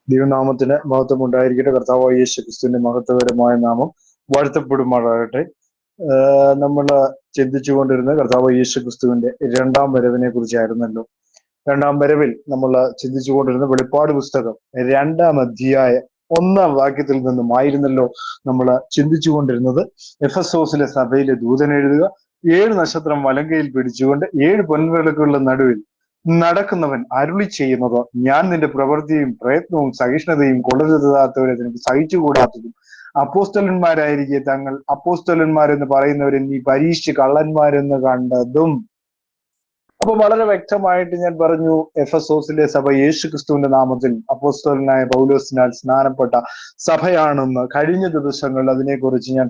ദൈവനാമത്തിന് മഹത്വം ഉണ്ടായിരിക്കട്ടെ. കർത്താവായ യേശു ക്രിസ്തുവിന്റെ മഹത്വകരമായ നാമം വാഴ്ത്തപ്പെടുമാറാകട്ടെ. നമ്മൾ ചിന്തിച്ചുകൊണ്ടിരുന്ന കർത്താവായ യേശു ക്രിസ്തുവിന്റെ രണ്ടാം വരവിനെ കുറിച്ചായിരുന്നല്ലോ. രണ്ടാം വരവിൽ നമ്മൾ ചിന്തിച്ചുകൊണ്ടിരുന്ന വെളിപ്പാട് പുസ്തകം 2-ാം അധ്യായം 1-ാം വാക്യത്തിൽ നിന്നുമായിരുന്നല്ലോ നമ്മൾ ചിന്തിച്ചുകൊണ്ടിരുന്നത്. എഫെസോസിലെ സഭയിലെ ദൂതൻ എഴുതുക, 7 നക്ഷത്രം വലങ്കയിൽ പിടിച്ചുകൊണ്ട് 7 പൊൻവിളക്കുകളുടെ നടുവിൽ നടക്കുന്നവൻ അരുളി ചെയ്യുന്നത്, ഞാൻ നിന്റെ പ്രവൃത്തിയും പ്രയത്നവും സഹിഷ്ണുതയും കൊള്ളരുതാത്തവരെ നിനക്ക് സഹിച്ചുകൂടാത്തതും അപ്പോസ്തലന്മാരായിരിക്കെ തങ്ങൾ അപ്പോസ്തലന്മാരെന്ന് പറയുന്നവരെ നീ പരീക്ഷിച്ച് കള്ളന്മാരെന്ന് കണ്ടതും. അപ്പൊ വളരെ വ്യക്തമായിട്ട് ഞാൻ പറഞ്ഞു, എഫെസോസിലെ സഭ യേശു ക്രിസ്തുവിന്റെ നാമത്തിൽ അപ്പോസ്തലനായ പൗലോസിനാൽ സ്നാനപ്പെട്ട സഭയാണെന്ന് കഴിഞ്ഞ ദിവസങ്ങളിൽ അതിനെക്കുറിച്ച് ഞാൻ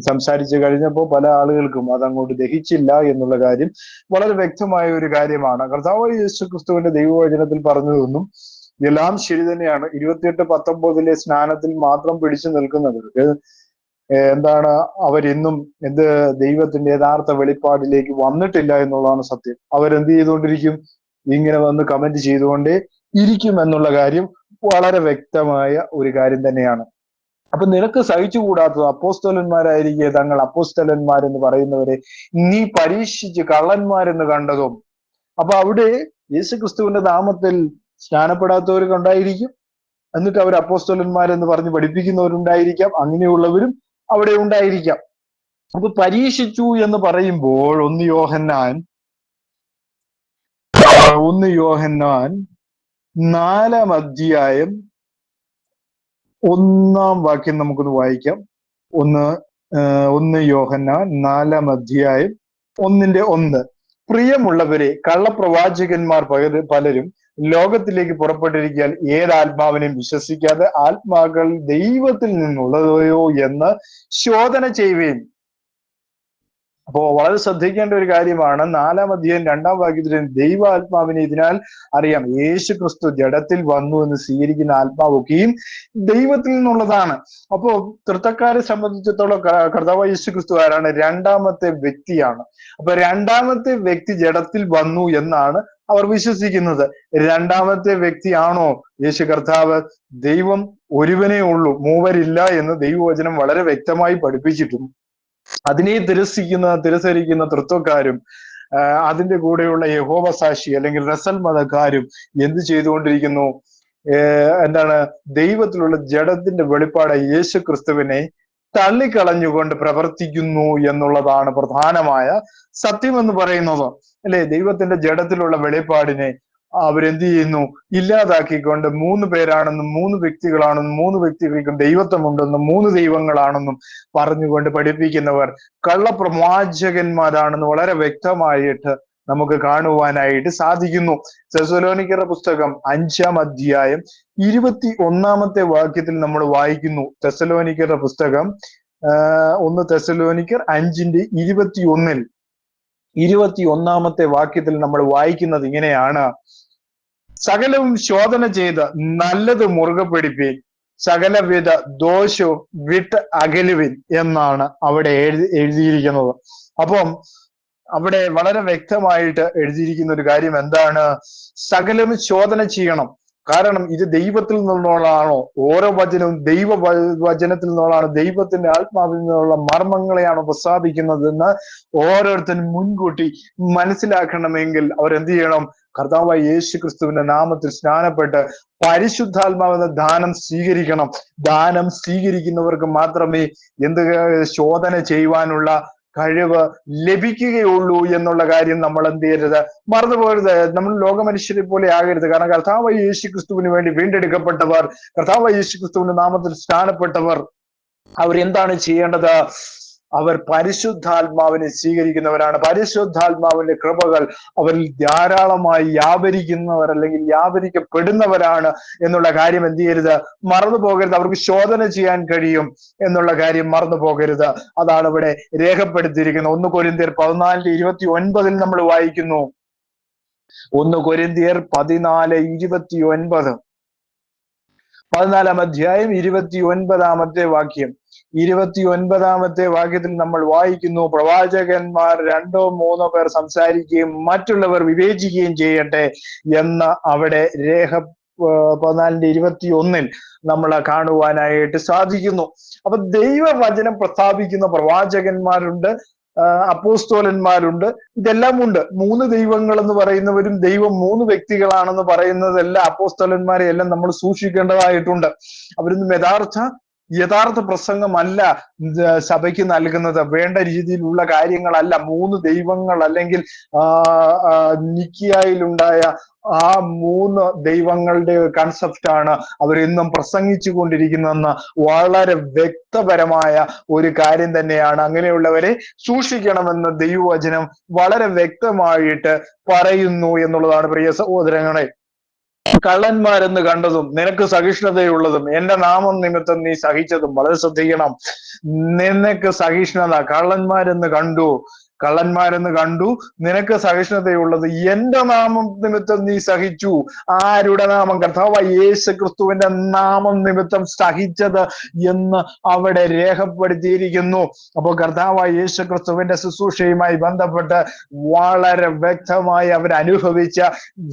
സംസാരിച്ചു കഴിഞ്ഞപ്പോൾ പല ആളുകൾക്കും അതങ്ങോട്ട് ദഹിച്ചില്ല എന്നുള്ള കാര്യം വളരെ വ്യക്തമായ ഒരു കാര്യമാണ്. കർത്താവായ യേശു ക്രിസ്തുവിന്റെ ദൈവവചനത്തിൽ പറഞ്ഞതൊന്നും എല്ലാം ശരി തന്നെയാണ്. 28-19 സ്നാനത്തിൽ മാത്രം പിടിച്ചു നിൽക്കുന്നവർക്ക് എന്താണ്, അവരിന്നും ദൈവത്തിന്റെ യഥാർത്ഥ വെളിപ്പാടിലേക്ക് വന്നിട്ടില്ല എന്നുള്ളതാണ് സത്യം. അവരെന്ത് ചെയ്തുകൊണ്ടിരിക്കും? ഇങ്ങനെ വന്ന് കമന്റ് ചെയ്തുകൊണ്ടേ ഇരിക്കും എന്നുള്ള കാര്യം വളരെ വ്യക്തമായ ഒരു കാര്യം തന്നെയാണ്. അപ്പൊ നിനക്ക് സഹിച്ചുകൂടാത്തത് അപ്പോസ്തലന്മാരായിരിക്കെ തങ്ങൾ അപ്പോസ്തലന്മാരെന്ന് പറയുന്നവരെ നീ പരീക്ഷിച്ച് കള്ളന്മാരെന്ന് കണ്ടതും. അപ്പൊ അവിടെ യേശു ക്രിസ്തുവിന്റെ നാമത്തിൽ സ്നാനപ്പെടാത്തവർക്ക് ഉണ്ടായിരിക്കും, എന്നിട്ട് അവർ അപ്പോസ്തലന്മാരെന്ന് പറഞ്ഞ് പഠിപ്പിക്കുന്നവരുണ്ടായിരിക്കാം, അങ്ങനെയുള്ളവരും അവിടെ ഉണ്ടായിരിക്കാം. അപ്പൊ പരീക്ഷിച്ചു എന്ന് പറയുമ്പോൾ 1 യോഹന്നാൻ 4-ാം അധ്യായം 1-ാം വാക്യം നമുക്കൊന്ന് വായിക്കാം. 1 യോഹന്നാൻ 4-ാം അധ്യായം 1-1. പ്രിയമുള്ളവരെ, കള്ളപ്രവാചകന്മാർ പലരും ലോകത്തിലേക്ക് പുറപ്പെട്ടിരിക്കാൻ ഏതാത്മാവിനെയും വിശ്വസിക്കാതെ ആത്മാക്കൾ ദൈവത്തിൽ നിന്നുള്ളതയോ എന്ന് ശോധന ചെയ്യുകയും. അപ്പോ വളരെ ശ്രദ്ധിക്കേണ്ട ഒരു കാര്യമാണ്. 4-ാം അധ്യായം 2-ാം വാക്യത്തിൽ ദൈവാത്മാവിനെ ഇതിനാൽ അറിയാം, യേശു ക്രിസ്തു ജഡത്തിൽ വന്നു എന്ന് സ്വീകരിക്കുന്ന ആത്മാവൊക്കെയും ദൈവത്തിൽ നിന്നുള്ളതാണ്. അപ്പോ തൃത്തക്കാരെ സംബന്ധിച്ചിടത്തോളം കർത്താവായ യേശു ക്രിസ്തു ആരാണ്? 2-ാമത്തെ വ്യക്തിയാണ്. അപ്പൊ 2-ാമത്തെ വ്യക്തി ജഡത്തിൽ വന്നു എന്നാണ് അവർ വിശ്വസിക്കുന്നത്. 2-ാമത്തെ വ്യക്തിയാണോ യേശു കർത്താവ്? ദൈവം ഒരുവനേ ഉള്ളൂ, മൂവരില്ല എന്ന് ദൈവവചനം വളരെ വ്യക്തമായി പഠിപ്പിച്ചിട്ടും അതിനെ തിരസ്കരിക്കുന്ന തൃത്വക്കാരും അതിന്റെ കൂടെയുള്ള യഹോവ സാക്ഷി അല്ലെങ്കിൽ റസൽ മതക്കാരും എന്ത് ചെയ്തുകൊണ്ടിരിക്കുന്നു? ദൈവത്തിലുള്ള ജഡത്തിന്റെ വെളിപ്പാട് യേശു ക്രിസ്തുവിനെ തള്ളിക്കളഞ്ഞുകൊണ്ട് പ്രവർത്തിക്കുന്നു എന്നുള്ളതാണ് പ്രധാനമായ സത്യം എന്ന് പറയുന്നത്, അല്ലെ? ദൈവത്തിന്റെ ജഡത്തിലുള്ള വെളിപ്പാടിനെ അവരെന്ത് ചെയ്യുന്നു? ഇല്ലാതാക്കിക്കൊണ്ട് 3 പേരാണെന്നും 3 വ്യക്തികളാണെന്നും 3 വ്യക്തികൾക്കും ദൈവത്വമുണ്ടെന്നും 3 ദൈവങ്ങളാണെന്നും പറഞ്ഞുകൊണ്ട് പഠിപ്പിക്കുന്നവർ കള്ളപ്രവാചകന്മാരാണെന്ന് വളരെ വ്യക്തമായിട്ട് നമുക്ക് കാണുവാനായിട്ട് സാധിക്കുന്നു. തെസ്സലോനിക്കരുടെ പുസ്തകം 5-ാം അധ്യായം 21-ാമത്തെ വാക്യത്തിൽ നമ്മൾ വായിക്കുന്നു. തെസ്സലോനിക്കരുടെ പുസ്തകം 1 തെസ്സലോനിക്കർ 5-21 21-ാമത്തെ വാക്യത്തിൽ നമ്മൾ വായിക്കുന്നത് ഇങ്ങനെയാണ്: സകലവും ശോധന ചെയ്ത് നല്ലത് മുറുകെ പിടിപ്പീൻ, സകലവിധ ദോഷവും വിട്ട് അകലുവിൻ എന്നാണ് അവിടെ എഴുതിയിരിക്കുന്നത്. അപ്പം അവിടെ വളരെ വ്യക്തമായിട്ട് എഴുതിയിരിക്കുന്ന ഒരു കാര്യം എന്താണ്? സകലവും ശോധന ചെയ്യണം. കാരണം ഇത് ദൈവത്തിൽ നിന്നുള്ളതാണോ? ഓരോ വചനവും വചനത്തിൽ നിന്നുള്ളതാണ്, ദൈവത്തിന്റെ ആത്മാവിൽ നിന്നുള്ള മർമ്മങ്ങളെയാണ് പ്രസ്താവിക്കുന്നതെന്ന് ഓരോരുത്തരും മുൻകൂട്ടി മനസ്സിലാക്കണമെങ്കിൽ അവരെന്ത് ചെയ്യണം? കർത്താവായ യേശു ക്രിസ്തുവിന്റെ നാമത്തിൽ സ്നാനപ്പെട്ട് പരിശുദ്ധാത്മാവെന്ന ദാനം സ്വീകരിക്കണം. ദാനം സ്വീകരിക്കുന്നവർക്ക് മാത്രമേ ശോധന ചെയ്യുവാനുള്ള കഴിവ് ലഭിക്കുകയുള്ളൂ എന്നുള്ള കാര്യം നമ്മൾ എന്ത് ചെയ്യരുത്? മറന്നുപോകരുത്. നമ്മൾ ലോകമനുഷ്യരെ പോലെ ആകരുത്. കാരണം കർത്താവായ യേശു ക്രിസ്തുവിന് വേണ്ടി വീണ്ടെടുക്കപ്പെട്ടവർ, കർത്താവായ യേശു ക്രിസ്തുവിന്റെ നാമത്തിൽ സ്നാനപ്പെട്ടവർ അവരെന്താണ് ചെയ്യേണ്ടത്? അവർ പരിശുദ്ധാത്മാവിനെ സ്വീകരിക്കുന്നവരാണ്. പരിശുദ്ധാത്മാവിന്റെ കൃപകൾ അവരിൽ ധാരാളമായി വ്യാപരിക്കുന്നവർ അല്ലെങ്കിൽ വ്യാപരിക്കപ്പെടുന്നവരാണ് എന്നുള്ള കാര്യം എന്ത് ചെയ്യരുത്? മറന്നു പോകരുത്. അവർക്ക് ശോധന ചെയ്യാൻ കഴിയും എന്നുള്ള കാര്യം മറന്നു പോകരുത്. അതാണ് ഇവിടെ രേഖപ്പെടുത്തിയിരിക്കുന്നത്. 1 കൊരിന്ത്യർ 14:29 നമ്മൾ വായിക്കുന്നു. 1 കൊരിന്ത്യർ 14:29, 14-ാം അധ്യായം 29-ാമത്തെ വാക്യം. 29-ാമത്തെ വാക്യത്തിൽ നമ്മൾ വായിക്കുന്നു: പ്രവാചകന്മാർ 2-3 പേർ സംസാരിക്കുകയും മറ്റുള്ളവർ വിവേചിക്കുകയും ചെയ്യട്ടെ എന്ന് അവിടെ 14:21 നമ്മൾ കാണുവാനായിട്ട് സാധിക്കുന്നു. അപ്പൊ ദൈവവചനം പ്രസ്താവിക്കുന്ന പ്രവാചകന്മാരുണ്ട്, അപ്പോസ്തോലന്മാരുണ്ട്, ഇതെല്ലാം ഉണ്ട്. 3 ദൈവങ്ങൾ എന്ന് പറയുന്നവരും ദൈവം 3 വ്യക്തികളാണെന്ന് പറയുന്നതെല്ലാം അപ്പോസ്തോലന്മാരെ എല്ലാം നമ്മൾ സൂക്ഷിക്കേണ്ടതായിട്ടുണ്ട്. അവരൊന്നും യഥാർത്ഥ പ്രസംഗമല്ല സഭയ്ക്ക് നൽകുന്നത്, വേണ്ട രീതിയിലുള്ള കാര്യങ്ങളല്ല. 3 ദൈവങ്ങൾ അല്ലെങ്കിൽ നിക്കിയായിലുണ്ടായ ആ 3 ദൈവങ്ങളുടെ കൺസെപ്റ്റാണ് അവരെന്നും പ്രസംഗിച്ചു കൊണ്ടിരിക്കുന്നതെന്ന് വളരെ വ്യക്തപരമായ ഒരു കാര്യം തന്നെയാണ്. അങ്ങനെയുള്ളവരെ സൂക്ഷിക്കണമെന്ന് ദൈവവചനം വളരെ വ്യക്തമായിട്ട് പറയുന്നു എന്നുള്ളതാണ് പ്രിയ സഹോദരങ്ങളെ. കള്ളന്മാരെന്ന് കണ്ടതും നിനക്ക് സഹിഷ്ണുതയുള്ളതും എന്റെ നാമം നിമിത്തം നീ സഹിച്ചതും. വളരെ ശ്രദ്ധിക്കണം. നിനക്ക് സഹിഷ്ണുത, കള്ളന്മാരെന്ന് കണ്ടു, നിനക്ക് സഹിഷ്ണുതയുള്ളത്, എന്റെ നാമം നിമിത്തം നീ സഹിച്ചു. ആരുടെ നാമം? കർത്താവായ യേശു ക്രിസ്തുവിന്റെ നാമം നിമിത്തം സഹിച്ചത് എന്ന് അവിടെ രേഖപ്പെടുത്തിയിരിക്കുന്നു. അപ്പോൾ കർത്താവായ യേശു ക്രിസ്തുവിന്റെ ശുശ്രൂഷയുമായി ബന്ധപ്പെട്ട് വളരെ വ്യക്തമായി അവരനുഭവിച്ച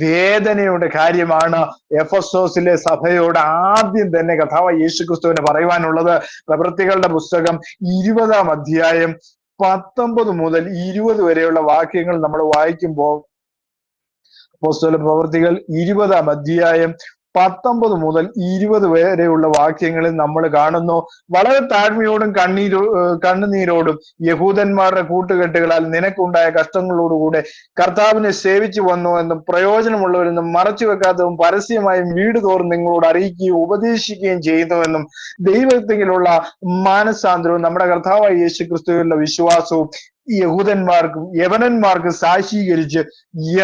വേദനയുടെ കാര്യമാണ് എഫെസോസിലെ സഭയോട് ആദ്യം തന്നെ കർത്താവായ യേശു ക്രിസ്തുവിന് പറയുവാനുള്ളത്. പ്രവൃത്തികളുടെ പുസ്തകം 20-ാം അധ്യായം 19 മുതൽ 20 വരെയുള്ള വാക്യങ്ങൾ നമ്മൾ വായിക്കുമ്പോൾ, അപ്പോസ്തല പ്രവൃത്തികൾ 20-ാം അധ്യായം 19 മുതൽ 20 വരെയുള്ള വാക്യങ്ങളിൽ നമ്മൾ കാണുന്നു, വളരെ താഴ്മയോടും കണ്ണുനീരോടും യഹൂദന്മാരുടെ കൂട്ടുകെട്ടുകളാൽ നിനക്കുണ്ടായ കഷ്ടങ്ങളോടുകൂടെ കർത്താവിനെ സേവിച്ചു വന്നു എന്നും പ്രയോജനമുള്ളവരെന്നും മറച്ചു വെക്കാത്തതും പരസ്യമായും വീട് തോറും നിങ്ങളോട് അറിയിക്കുകയും ഉപദേശിക്കുകയും ചെയ്യുന്നുവെന്നും ദൈവത്തിലുള്ള മാനസാന്തരവും നമ്മുടെ കർത്താവായ യേശു ക്രിസ്തുവിലുള്ള വിശ്വാസവും യഹൂദന്മാർക്കും യവനന്മാർക്കും സാക്ഷീകരിച്ച്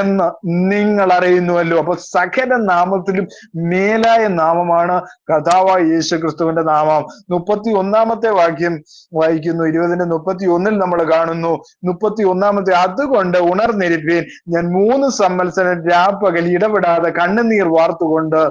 എന്ന് നിങ്ങൾ അറിയുന്നുവല്ലോ. അപ്പൊ സകല നാമത്തിലും മേലായ നാമമാണ് കർത്താവായ യേശു ക്രിസ്തുവിന്റെ നാമം. 31-ാമത്തെ വാക്യം വായിക്കുന്നു. 20-31 നമ്മൾ കാണുന്നു. 31-ാമത്തെ, അതുകൊണ്ട് ഉണർന്നിരിപ്പീൻ, ഞാൻ 3 സംവത്സരം രാപ്പകൽ ഇടപെടാതെ കണ്ണുനീർ വാർത്തുകൊണ്ട്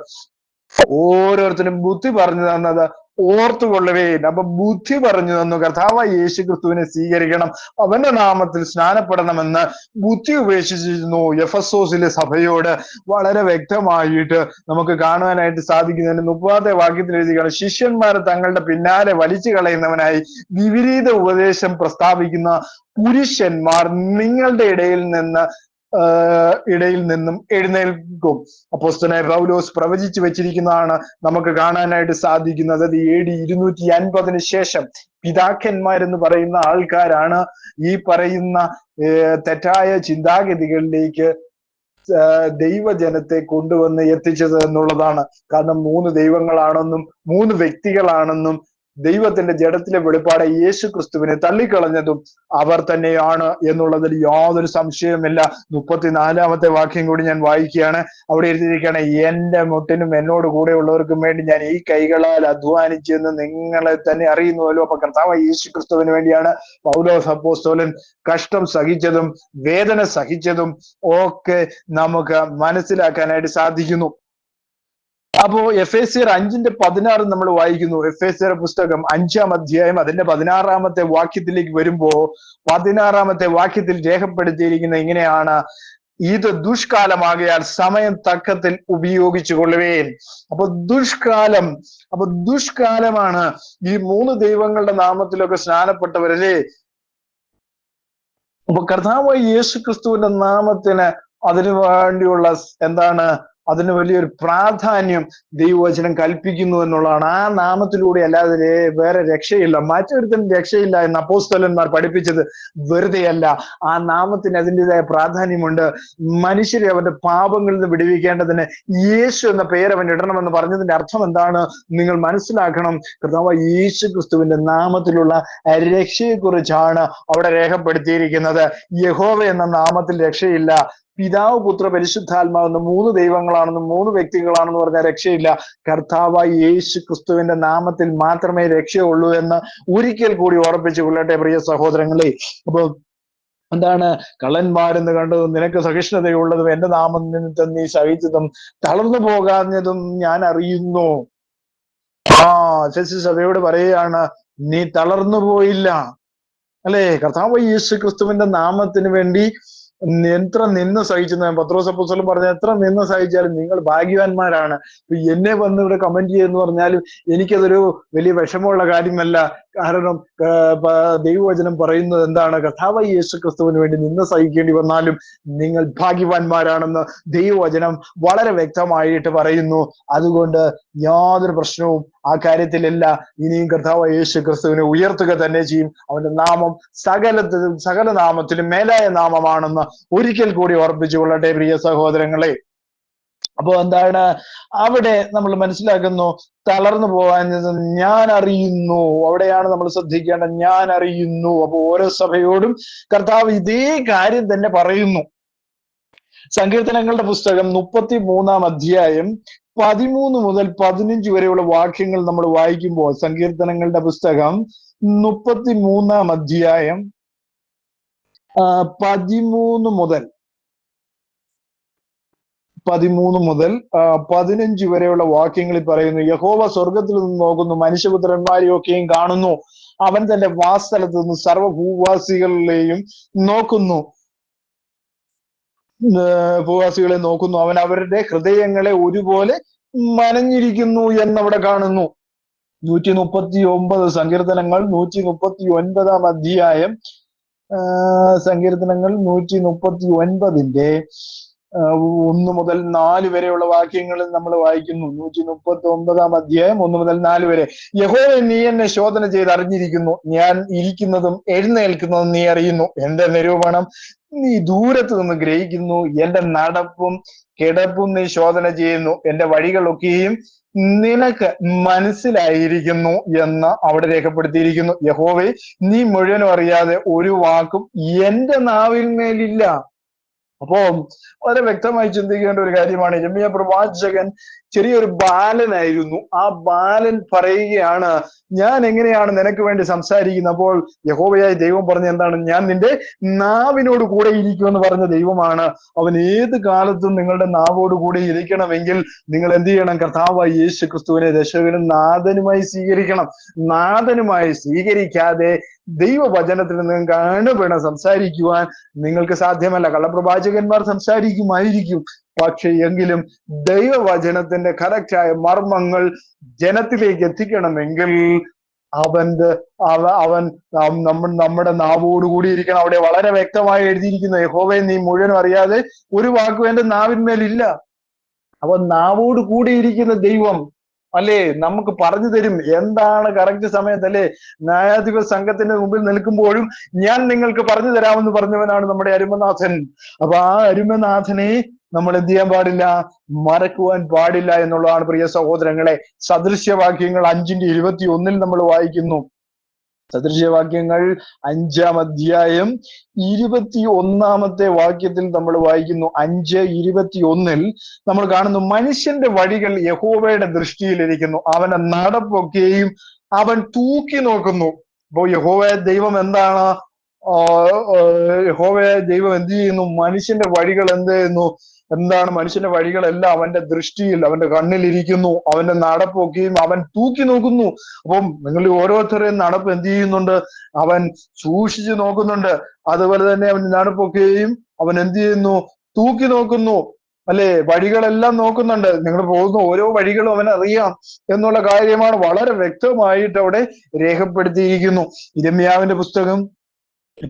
ഓരോരുത്തരും ബുദ്ധി പറഞ്ഞു തന്നത് ഓർത്തുകൊള്ളുവേൻ. അപ്പൊ ബുദ്ധി പറഞ്ഞു തന്നു. കർത്താവായ യേശു ക്രിസ്തുവിനെ സ്വീകരിക്കണം, അവന്റെ നാമത്തിൽ സ്നാനപ്പെടണമെന്ന് ബുദ്ധി ഉപേക്ഷിച്ചിരുന്നു എഫെസോസിലെ സഭയോട്. വളരെ വ്യക്തമായിട്ട് നമുക്ക് കാണുവാനായിട്ട് സാധിക്കുന്നതിന് 30-ാമത്തെ വാക്യത്തിൽ എഴുതിയാണ്, ശിഷ്യന്മാരെ തങ്ങളുടെ പിന്നാലെ വലിച്ചു കളയുന്നവനായി വിപരീത ഉപദേശം പ്രസ്താവിക്കുന്ന പുരുഷന്മാർ നിങ്ങളുടെ ഇടയിൽ നിന്നും എഴുന്നേൽക്കും. അപ്പോസ്തലനായ പൗലോസ് പ്രവചിച്ചു വെച്ചിരിക്കുന്നതാണ് നമുക്ക് കാണാനായിട്ട് സാധിക്കുന്നത്. അത് AD 250 ശേഷം പിതാക്കന്മാരെന്ന് പറയുന്ന ആൾക്കാരാണ് ഈ പറയുന്ന തെറ്റായ ചിന്താഗതികളിലേക്ക് ദൈവജനത്തെ കൊണ്ടുവന്ന് എത്തിച്ചത് എന്നുള്ളതാണ്. കാരണം 3 ദൈവങ്ങളാണെന്നും 3 വ്യക്തികളാണെന്നും ദൈവത്തിന്റെ ജഡത്തിലെ വെളിപ്പാടെ യേശു ക്രിസ്തുവിനെ തള്ളിക്കളഞ്ഞതും അവർ തന്നെയാണ് എന്നുള്ളതിൽ യാതൊരു സംശയവുമില്ല. 34-ാമത്തെ വാക്യം കൂടി ഞാൻ വായിക്കുകയാണ്. അവിടെ എഴുതിയിരിക്കുകയാണ്, എന്റെ മുട്ടിനും എന്നോട് കൂടെ ഉള്ളവർക്കും വേണ്ടി ഞാൻ ഈ കൈകളാൽ അധ്വാനിച്ചെന്ന് നിങ്ങളെ തന്നെ അറിയുന്നുവല്ലോ. അപ്പൊ കർത്താവായ യേശു ക്രിസ്തുവിന് വേണ്ടിയാണ് പൗലോസ് അപ്പോസ്തലൻ കഷ്ടം സഹിച്ചതും വേദന സഹിച്ചതും ഒക്കെ നമുക്ക് മനസ്സിലാക്കാനായിട്ട് സാധിക്കുന്നു. അപ്പോ എഫേസ്യർ 5:16 നമ്മൾ വായിക്കുന്നു. എഫേസ്യർ പുസ്തകം 5-ാം അധ്യായം അതിന്റെ 16-ാമത്തെ വാക്യത്തിലേക്ക് വരുമ്പോ 16-ാമത്തെ വാക്യത്തിൽ രേഖപ്പെടുത്തിയിരിക്കുന്ന ഇങ്ങനെയാണ്, ഇത് ദുഷ്കാലമാകയാൽ സമയം തക്കത്തിൽ ഉപയോഗിച്ചു കൊള്ളുവേൻ. അപ്പൊ ദുഷ്കാലമാണ്. ഈ 3 ദൈവങ്ങളുടെ നാമത്തിലൊക്കെ സ്നാനപ്പെട്ടവരല്ലേ. അപ്പൊ കർത്താവായ യേശു ക്രിസ്തുവിന്റെ നാമത്തിന് അതിനു വേണ്ടിയുള്ള അതിന് വലിയൊരു പ്രാധാന്യം ദൈവവചനം കൽപ്പിക്കുന്നു എന്നുള്ളതാണ്. ആ നാമത്തിലൂടെ അല്ലാതെ വേറെ രക്ഷയില്ല, മറ്റൊരുത്തനും രക്ഷയില്ല എന്ന് അപ്പോസ്തലന്മാർ പഠിപ്പിച്ചത് വെറുതെയല്ല. ആ നാമത്തിന് അതിൻ്റെതായ പ്രാധാന്യമുണ്ട്. മനുഷ്യരെ അവന്റെ പാപങ്ങളിൽ നിന്ന് വിടുവിക്കേണ്ടതിന് യേശു എന്ന പേര് അവൻ ഇടണമെന്ന് പറഞ്ഞതിന്റെ അർത്ഥം എന്താണ് നിങ്ങൾ മനസ്സിലാക്കണം. കർത്താവായ യേശു ക്രിസ്തുവിന്റെ നാമത്തിലുള്ള രക്ഷയെക്കുറിച്ചാണ് അവിടെ രേഖപ്പെടുത്തിയിരിക്കുന്നത്. യഹോവ എന്ന നാമത്തിൽ രക്ഷയില്ല. പിതാവ്, പുത്ര, പരിശുദ്ധാത്മാവെന്ന് 3 ദൈവങ്ങളാണെന്നും 3 വ്യക്തികളാണെന്ന് പറഞ്ഞാൽ രക്ഷയില്ല. കർത്താവായ യേശു ക്രിസ്തുവിന്റെ നാമത്തിൽ മാത്രമേ രക്ഷയുള്ളൂ എന്ന് ഒരിക്കൽ കൂടി ഓർപ്പിച്ചു കൊള്ളട്ടെ പ്രിയ സഹോദരങ്ങളെ. അപ്പൊ എന്താണ്? കള്ളന്മാരെന്ന് കണ്ടതും നിനക്ക് സഹിഷ്ണുതയുള്ളതും എന്റെ നാമം നിമിത്തം നീ സഹിച്ചതും തളർന്നു പോകാഞ്ഞതും ഞാൻ അറിയുന്നു. സഭയോട് പറയുകയാണ്, നീ തളർന്നു പോയില്ല അല്ലെ. കർത്താവായ യേശു ക്രിസ്തുവിന്റെ നാമത്തിന് വേണ്ടി എത്ര നിന്ന് സഹിച്ചെന്ന് പത്രോസ് അപ്പോസ്തലൻ പറഞ്ഞ എത്ര നിന്ന് സഹിച്ചാലും നിങ്ങൾ ഭാഗ്യവാന്മാരാണ്. എന്നെ വന്ന് ഇവിടെ കമന്റ് ചെയ്യുമെന്ന് പറഞ്ഞാലും എനിക്കതൊരു വലിയ വിഷമമുള്ള കാര്യമല്ല. കാരണം ദൈവവചനം പറയുന്നത് എന്താണ്? കർത്താവായ യേശു ക്രിസ്തുവിന് വേണ്ടി നിന്ന് സഹിക്കേണ്ടി വന്നാലും നിങ്ങൾ ഭാഗ്യവാന്മാരാണെന്ന് ദൈവവചനം വളരെ വ്യക്തമായിട്ട് പറയുന്നു. അതുകൊണ്ട് യാതൊരു പ്രശ്നവും ആ കാര്യത്തിലല്ല. ഇനിയും കർത്താവായ യേശു ക്രിസ്തുവിനെ ഉയർത്തുക തന്നെ ചെയ്യും. അവന്റെ നാമം സകല നാമത്തിലും മേലായ നാമമാണെന്ന് ഒരിക്കൽ കൂടി ഓർപ്പിച്ചു കൊള്ളട്ടെ പ്രിയ സഹോദരങ്ങളെ. അപ്പോ എന്താണ് അവിടെ നമ്മൾ മനസ്സിലാക്കുന്നു? തളർന്നു പോകാഞ്ഞത് ഞാൻ അറിയുന്നു. അവിടെയാണ് നമ്മൾ ശ്രദ്ധിക്കേണ്ടത്. ഞാൻ അറിയുന്നു. അപ്പൊ ഓരോ സഭയോടും കർത്താവ് ഇതേ കാര്യം തന്നെ പറയുന്നു. സങ്കീർത്തനങ്ങളുടെ പുസ്തകം 33 അധ്യായം 13 മുതൽ 15 വരെയുള്ള വാക്യങ്ങൾ നമ്മൾ വായിക്കുമ്പോൾ, സങ്കീർത്തനങ്ങളുടെ പുസ്തകം 33 അധ്യായം 13 മുതൽ 15 വരെയുള്ള വാക്യങ്ങളിൽ പറയുന്നു, യഹോവ സ്വർഗത്തിൽ നിന്ന് നോക്കുന്നു, മനുഷ്യപുത്രന്മാരെയൊക്കെയും കാണുന്നു. അവൻ തന്റെ വാസസ്ഥലത്ത് നിന്ന് സർവ്വഭൂവാസികളെയും നോക്കുന്നു. ഭൂവാസികളെ നോക്കുന്നു. അവൻ അവരുടെ ഹൃദയങ്ങളെ ഒരുപോലെ മനഞ്ഞിരിക്കുന്നു എന്നവിടെ കാണുന്നു. 139 സങ്കീർത്തനങ്ങൾ 139 അധ്യായം സങ്കീർത്തനങ്ങൾ 139 1 മുതൽ 4 വരെയുള്ള വാക്യങ്ങളിൽ നമ്മൾ വായിക്കുന്നു. 139 അധ്യായം 1 മുതൽ 4 വരെ. യഹോവേ, നീ എന്നെ ശോധന ചെയ്ത് അറിഞ്ഞിരിക്കുന്നു. ഞാൻ ഇരിക്കുന്നതും എഴുന്നേൽക്കുന്നതും നീ അറിയുന്നു. എന്റെ നിരൂപണം നീ ദൂരത്ത് നിന്ന് ഗ്രഹിക്കുന്നു. എന്റെ നടപ്പും കിടപ്പും നീ ശോധന ചെയ്യുന്നു. എന്റെ വഴികളൊക്കെയും നിനക്ക് മനസ്സിലായിരിക്കുന്നു എന്ന് അവിടെ രേഖപ്പെടുത്തിയിരിക്കുന്നു. യഹോവേ, നീ മുഴുവനും അറിയാതെ ഒരു വാക്കും എന്റെ നാവിന്മേലില്ല. അപ്പോ വളരെ വ്യക്തമായി ചിന്തിക്കേണ്ട ഒരു കാര്യമാണ്. യിരെമ്യാ പ്രവാചകൻ ചെറിയൊരു ബാലനായിരുന്നു. ആ ബാലൻ പറയുകയാണ്, ഞാൻ എങ്ങനെയാണ് നിനക്ക് വേണ്ടി സംസാരിക്കുന്നത്? അപ്പോൾ യഹോവയായ ദൈവം പറഞ്ഞ എന്താണ്? ഞാൻ നിന്റെ നാവിനോട് കൂടെ ഇരിക്കുമെന്ന് പറഞ്ഞ ദൈവമാണ്. അവൻ ഏത് കാലത്തും നിങ്ങളുടെ നാവോട് കൂടെ ഇരിക്കണമെങ്കിൽ നിങ്ങൾ എന്ത് ചെയ്യണം? കർത്താവായ യേശു ക്രിസ്തുവിനെ രക്ഷകനും നാഥനുമായി സ്വീകരിക്കണം. നാഥനുമായി സ്വീകരിക്കാതെ ദൈവവചനത്തിൽ നിങ്ങൾക്ക് അണുപിണ സംസാരിക്കുവാൻ നിങ്ങൾക്ക് സാധ്യമല്ല. കള്ളപ്രവാചകന്മാർ സംസാരിക്കുമായിരിക്കും, പക്ഷെ എങ്കിലും ദൈവവചനത്തിന്റെ കറക്റ്റായ മർമ്മങ്ങൾ ജനത്തിലേക്ക് എത്തിക്കണമെങ്കിൽ അവൻ നമ്മുടെ നാവോട് കൂടി ഇരിക്കണം. അവിടെ വളരെ വ്യക്തമായി എഴുതിയിരിക്കുന്നു, യഹോവേ, നീ മുഴുവനും അറിയാതെ ഒരു വാക്കും എന്റെ നാവിന്മേലില്ല. അപ്പൊ നാവോട് കൂടിയിരിക്കുന്ന ദൈവം അല്ലേ നമുക്ക് പറഞ്ഞു തരും എന്താണ് കറക്റ്റ് സമയത്ത്, അല്ലെ? ന്യായാധിപ സംഘത്തിന്റെ മുമ്പിൽ നിൽക്കുമ്പോഴും ഞാൻ നിങ്ങൾക്ക് പറഞ്ഞു തരാമെന്ന് പറഞ്ഞവനാണ് നമ്മുടെ അരുമനാഥൻ. അപ്പൊ ആ അരുമനാഥനെ നമ്മൾ എന്ത് ചെയ്യാൻ പാടില്ല? മറക്കുവാൻ പാടില്ല എന്നുള്ളതാണ് പ്രിയ സഹോദരങ്ങളെ. സദൃശ്യവാക്യങ്ങൾ 5:21 നമ്മൾ വായിക്കുന്നു. സദൃശ്യവാക്യങ്ങൾ 5 അധ്യായം 21 വാക്യത്തിൽ നമ്മൾ വായിക്കുന്നു. 5:21 നമ്മൾ കാണുന്നു, മനുഷ്യന്റെ വഴികൾ യഹോവയുടെ ദൃഷ്ടിയിലിരിക്കുന്നു, അവന്റെ നടപ്പൊക്കെയും അവൻ തൂക്കി നോക്കുന്നു. അപ്പോ യഹോവയായ ദൈവം എന്താണ്? യഹോവയായ ദൈവം എന്ത് ചെയ്യുന്നു? മനുഷ്യന്റെ വഴികൾ എന്ത് ചെയ്യുന്നു? എന്താണ്? മനുഷ്യന്റെ വഴികളെല്ലാം അവന്റെ ദൃഷ്ടിയിൽ, അവന്റെ കണ്ണിലിരിക്കുന്നു. അവന്റെ നടപ്പൊക്കെയും അവൻ തൂക്കി നോക്കുന്നു. അപ്പം നിങ്ങൾ ഓരോരുത്തരെയും നടപ്പ് എന്ത് ചെയ്യുന്നുണ്ട്? അവൻ സൂക്ഷിച്ചു നോക്കുന്നുണ്ട്. അതുപോലെ തന്നെ അവൻ നടപ്പൊക്കെയും അവൻ എന്ത് ചെയ്യുന്നു? തൂക്കി നോക്കുന്നു, അല്ലെ? വഴികളെല്ലാം നോക്കുന്നുണ്ട്. നിങ്ങൾ പോകുന്ന ഓരോ വഴികളും അവൻ അറിയാം എന്നുള്ള കാര്യമാണ് വളരെ വ്യക്തമായിട്ട് അവിടെ രേഖപ്പെടുത്തിയിരിക്കുന്നു. യിരെമ്യാവിന്റെ പുസ്തകം